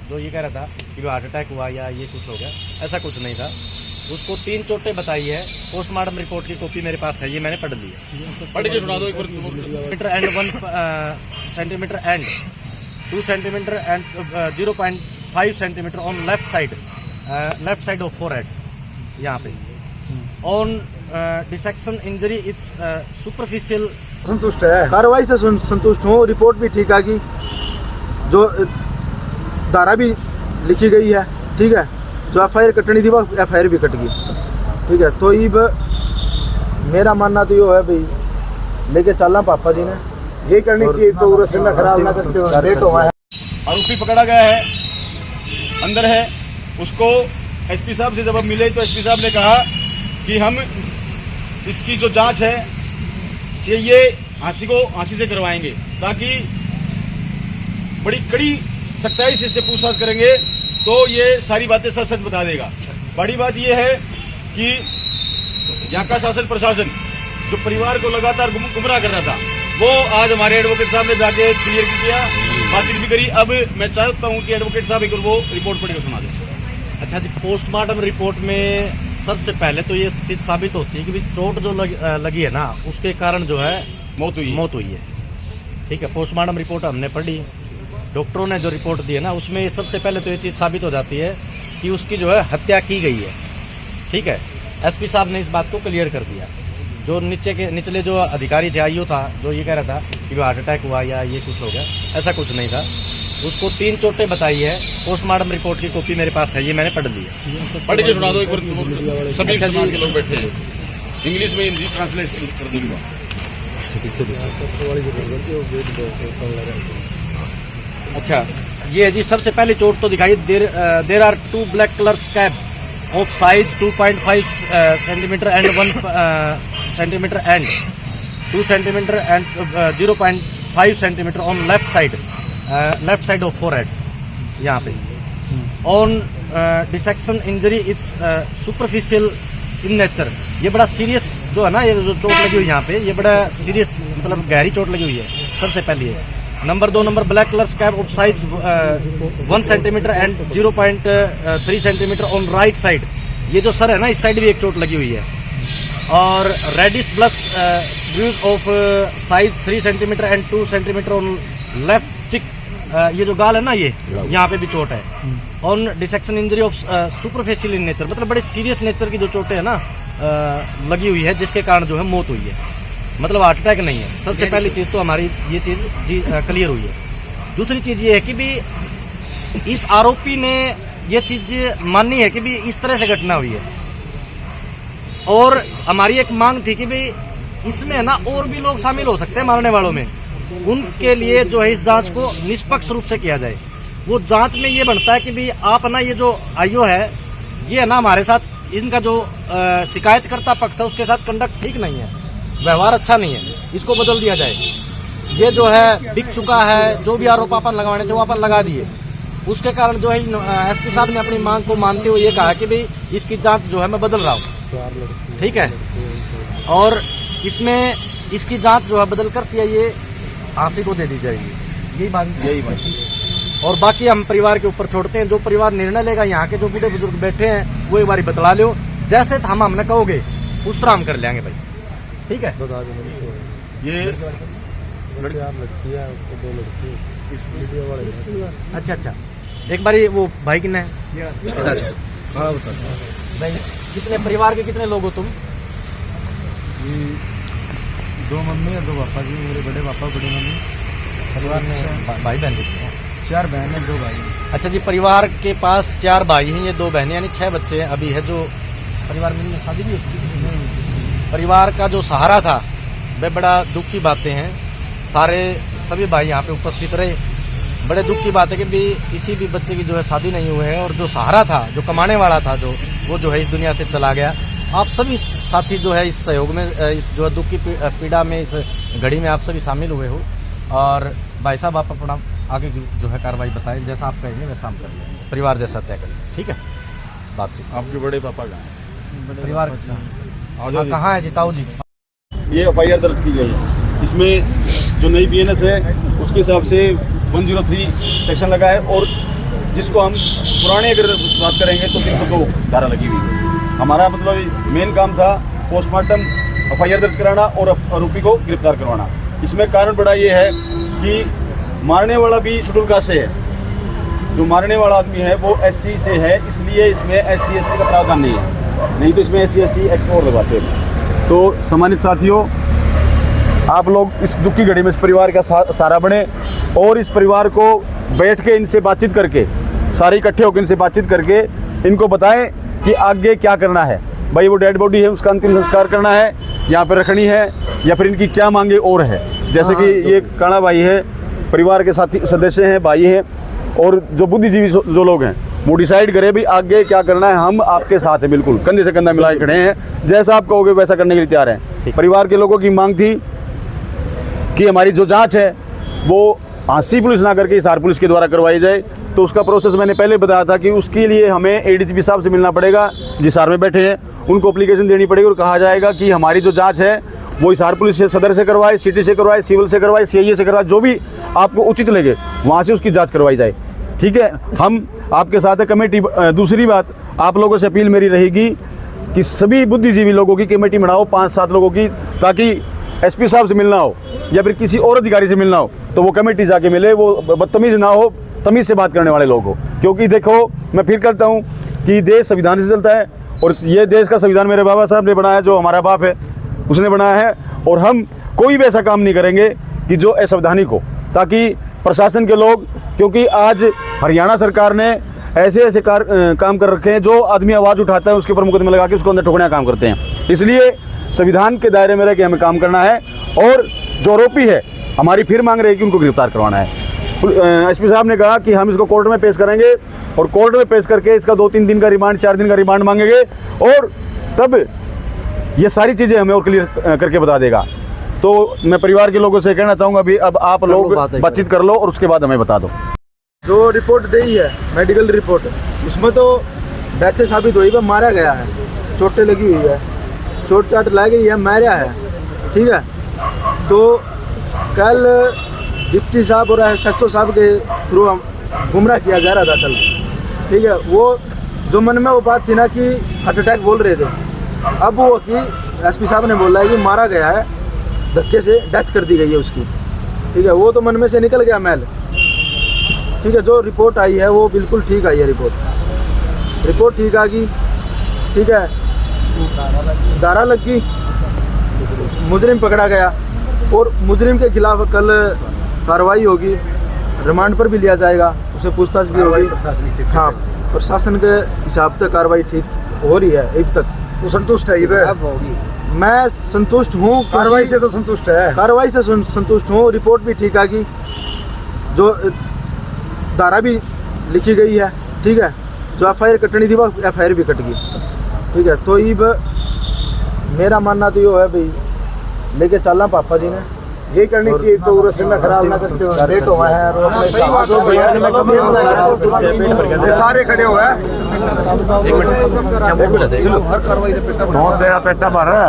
जो ये कह रहा था कि हार्ट अटैक हुआ या ये कुछ हो गया, ऐसा कुछ नहीं था। उसको 3 चोटें बताई है। पोस्टमार्टम रिपोर्ट की कॉपी मेरे पास है, ये मैंने पढ़ ली है। पढ़ के सुना दो एक बार। Metre and 1 centimetre and 2 centimetre and 0.5 centimetre on left side of forehead, यहाँ पे। On dissection injury it's superficial. संतुष्ट है, कार्रवाई से संतुष्ट हूँ। रिपोर्ट भी ठीक आ गई, जो धारा भी लिखी गई है, ठीक है। जो FIR कटनी थी वो FIR भी कट गई, ठीक है। तो अब मेरा मानना तो ये है भाई, लेके चलना पापा जी ने ये करनी चाहिए, तो उसे खराब ना करके लेट हुआ है। आरोपी पकड़ा गया है, अंदर है। उसको SP साहब से जब अब मिले तो SP साहब ने कहा कि हम इसकी जो जांच है ये फांसी से करवाएंगे, ताकि बड़ी कड़ी सख्ताई से इससे पूछताछ करेंगे तो ये सारी बातें सच सच बता देगा। बड़ी बात ये है कि यहाँ का शासन प्रशासन जो परिवार को लगातार गुमराह कर रहा था, वो आज हमारे एडवोकेट साहब ने जाके क्लियर किया, बातचीत भी करी। अब मैं चाहता हूँ कि एडवोकेट साहब एक वो रिपोर्ट पढ़ के सुना दें। अच्छा जी, पोस्टमार्टम रिपोर्ट में सबसे पहले तो ये चीज साबित होती है कि भी चोट जो लगी है ना, उसके कारण जो है मौत हुई है, ठीक है। पोस्टमार्टम रिपोर्ट हमने पढ़ी, डॉक्टरों ने जो रिपोर्ट दी है ना, उसमें सबसे पहले तो ये चीज साबित हो जाती है कि उसकी जो है हत्या की गई है, ठीक है। SP साहब ने इस बात को क्लियर कर दिया। जो निचले जो अधिकारी थे, IO था, जो ये कह रहा था कि हार्ट अटैक हुआ या ये कुछ हो गया, ऐसा कुछ नहीं था। उसको 3 चोटें बताई है। पोस्टमार्टम रिपोर्ट की कॉपी मेरे पास है, ये मैंने पढ़ ली है। पढ़ के सुना दो एक बार। सभी समाज के लोग बैठे हैं, इंग्लिश में हिंदी ट्रांसलेट कर दूंगा। अच्छा, ये जी सबसे पहले चोट तो दिखाई। There are 2 black colour scab of size 2.5 centimetre and 1 centimetre and 2 centimetre and 0.5 centimetre on left side of forehead, यहाँ पे। On dissection injury it's superficial in nature. ये बड़ा सीरियस जो है ना, ये जो चोट लगी हुई यहाँ पे, ये बड़ा सीरियस मतलब गहरी चोट लगी हुई है, सबसे पहले है। Number 2 black colour scab of size 1 centimetre and 0.3 centimetre on right side. ये जो सर है ना, इस साइड भी एक चोट लगी हुई है। और reddish blush bruise of size 3 centimetre and 2 centimetre on left cheek. ये जो गाल है ना, ये यहाँ पे भी चोट है। On dissection injury of superficial in nature, मतलब बड़े सीरियस नेचर की जो चोटें है ना लगी हुई है, जिसके कारण जो है मौत हुई है, मतलब हार्ट अटैक नहीं है। सबसे पहली चीज तो हमारी ये चीज क्लियर हुई है। दूसरी चीज ये है कि भी इस आरोपी ने ये चीज मानी है कि भी इस तरह से घटना हुई है, और हमारी एक मांग थी कि भी इसमें ना और भी लोग शामिल हो सकते हैं मारने वालों में, उनके लिए जो है इस जांच को निष्पक्ष रूप से किया जाए। वो जांच में ये बनता है कि भी आप ना, ये जो IO है, ये है ना हमारे साथ, इनका जो शिकायतकर्ता पक्ष है उसके साथ कंडक्ट ठीक नहीं है, व्यवहार अच्छा नहीं है, इसको बदल दिया जाए। ये जो है बिक चुका है, जो भी आरोप अपन लगवाने थे वो अपन लगा दिए। उसके कारण जो है SP साहब ने अपनी मांग को मानते हुए ये कहा कि भाई इसकी जांच जो है मैं बदल रहा हूँ, ठीक है। और इसमें इसकी जांच जो है बदलकर CIA आशी को दे दी जाएगी, यही बात। और बाकी हम परिवार के ऊपर छोड़ते हैं, जो परिवार निर्णय लेगा। यहाँ के जो बूढ़े बुजुर्ग बैठे हैं वो एक बार बतला लो, जैसे हमने कहोगे उस तरह हम कर लेंगे भाई, ठीक है। ये लड़की है, 2 लड़की। अच्छा, एक बार वो भाई कितने भाई, कितने परिवार के कितने लोग हो तुम? 2 मम्मी और 2 पापा जी, मेरे बड़े पापा बड़ी मम्मी। परिवार में भाई बहन 4 बहन है, 2 भाई। अच्छा जी, परिवार के पास 4 भाई हैं, ये 2 बहनें, यानी 6 बच्चे हैं। अभी है जो परिवार में शादी भी होती है। परिवार का जो सहारा था वह बड़ा दुख की बातें हैं। सभी भाई यहाँ पे उपस्थित रहे। बड़े दुख की बात है कि भी किसी भी बच्चे की जो है शादी नहीं हुई है, और जो सहारा था, जो कमाने वाला था, वो जो है इस दुनिया से चला गया। आप सभी साथी जो है इस सहयोग में, इस जो है दुख की पीड़ा में, इस घड़ी में आप सभी शामिल हुए हो। और भाई साहब, आप अपना आगे की जो है कार्रवाई बताएं, जैसा आप कहेंगे वैसा हम करेंगे, परिवार जैसा तय करें, ठीक है। बातचीत आपके बड़े पापा कहाँ? परिवार कहाँ है जी? ताऊ जी, ये FIR दर्ज की गई है। इसमें जो नई BNS है उसके हिसाब से 103 सेक्शन लगा है, और जिसको हम पुराने अगर बात करेंगे तो 302 धारा लगी हुई है। हमारा मतलब मेन काम था पोस्टमार्टम FIR दर्ज कराना और आरोपी को गिरफ्तार करवाना। इसमें कारण बड़ा ये है कि मारने वाला भी शेड्यूल कास्ट से है, जो मारने वाला आदमी है वो SC से है, इसलिए इसमें SC ST का प्रावधान नहीं है, नहीं तो इसमें SC ST एक्ट और लगाते हैं। तो सम्मानित साथियों, आप लोग इस दुख की घड़ी में इस परिवार का सहारा बने और इस परिवार को बैठ के इनसे बातचीत करके, सारे इकट्ठे होकर इनसे बातचीत करके इनको बताएं कि आगे क्या करना है। भाई वो डेड बॉडी है, उसका अंतिम संस्कार करना है, यहाँ पर रखनी है, या फिर इनकी क्या मांगे और है। जैसे कि ये काना भाई है, परिवार के साथी सदस्य हैं, भाई हैं, और जो बुद्धिजीवी जो लोग हैं वो डिसाइड करें भी आगे क्या करना है। हम आपके साथ हैं, बिल्कुल कंधे से कंधा मिलाए खड़े हैं, जैसा आप कहोगे वैसा करने के लिए तैयार हैं। परिवार के लोगों की मांग थी कि हमारी जो जांच है वो हांसी पुलिस ना करके हिसार पुलिस के द्वारा करवाई जाए। तो उसका प्रोसेस मैंने पहले बताया था कि उसके लिए हमें ADGP साहब से मिलना पड़ेगा, जिस हिसार में बैठे हैं, उनको एप्लीकेशन देनी पड़ेगी और कहा जाएगा कि हमारी जो जांच है वो हिसार पुलिस से, सदर से करवाए, सिटी से करवाए, सिविल से करवाए, CIA से करवाए, जो भी आपको उचित लगे वहाँ से उसकी जाँच करवाई जाए। ठीक है, हम आपके साथ है कमेटी। दूसरी बात, आप लोगों से अपील मेरी रहेगी कि सभी बुद्धिजीवी लोगों की कमेटी बनाओ, 5-7 लोगों की, ताकि SP साहब से मिलना हो या फिर किसी और अधिकारी से मिलना हो तो वो कमेटी जाके मिले, वो बदतमीज ना हो, तमीज से बात करने वाले लोग हो। क्योंकि देखो, मैं फिर कहता हूँ कि देश संविधान से चलता है और ये देश का संविधान मेरे बाबा साहब ने बनाया, जो हमारा बाप है उसने बनाया है, और हम कोई भी ऐसा काम नहीं करेंगे कि जो असंवैधानिक हो, ताकि प्रशासन के लोग, क्योंकि आज हरियाणा सरकार ने ऐसे ऐसे काम कर रखे हैं, जो आदमी आवाज़ उठाता है उसके ऊपर मुकदमे लगा के उसको अंदर ठोकने का काम करते हैं। इसलिए संविधान के दायरे में रह के हमें काम करना है, और जो आरोपी है हमारी फिर मांग रही है कि उनको गिरफ्तार करवाना है। SP साहब ने कहा कि हम इसको कोर्ट में पेश करेंगे, और कोर्ट में पेश करके इसका 2-3 दिन का रिमांड, 4 दिन का रिमांड मांगेंगे, और तब ये सारी चीज़ें हमें और क्लियर करके बता देगा। तो मैं परिवार के लोगों से कहना चाहूँगा, अभी अब आप लोग बातचीत कर लो और उसके बाद हमें बता दो। जो रिपोर्ट दी है, मेडिकल रिपोर्ट, उसमें तो डेथ साबित हुई है, मारा गया है, चोटें लगी हुई है, चोट चाट लग गई है, मारा है। ठीक है, तो कल डिप्टी साहब और SHO साहब के थ्रू गुमराह किया जा रहा था कल। ठीक है, वो जो मन में वो बात थी ना कि हार्ट अटैक बोल रहे थे, अब वो कि SP साहब ने बोला है कि मारा गया है, धक्के से डेथ कर दी गई है उसकी। ठीक है, वो तो मन में से निकल गया मैल। ठीक है, जो रिपोर्ट आई है वो बिल्कुल ठीक आई है, रिपोर्ट ठीक आ गई। ठीक है, धारा लग गई, मुजरिम पकड़ा गया, और मुजरिम के खिलाफ कल कार्रवाई होगी, रिमांड पर भी लिया जाएगा, उसे पूछताछ भी होगी। हाँ, प्रशासन के हिसाब से कार्रवाई ठीक हो रही है अभी तक। तो संतुष्ट है? मैं संतुष्ट हूँ, कार्रवाई से तो संतुष्ट है, कार्रवाई से संतुष्ट हूँ। रिपोर्ट भी ठीक आ गई, जो धारा भी लिखी गई है। ठीक है, जो FIR कटनी थी वो FIR भी कट गई। ठीक है, तो अब मेरा मानना तो ये है भाई, लेके चलना पापा जी ने ये करनी चाहिए, तो रसना खराब ना करते हो, रेट हुआ है, सारे खड़े हुए हैं। एक मिनट, हर कार्रवाई से पेटा भरा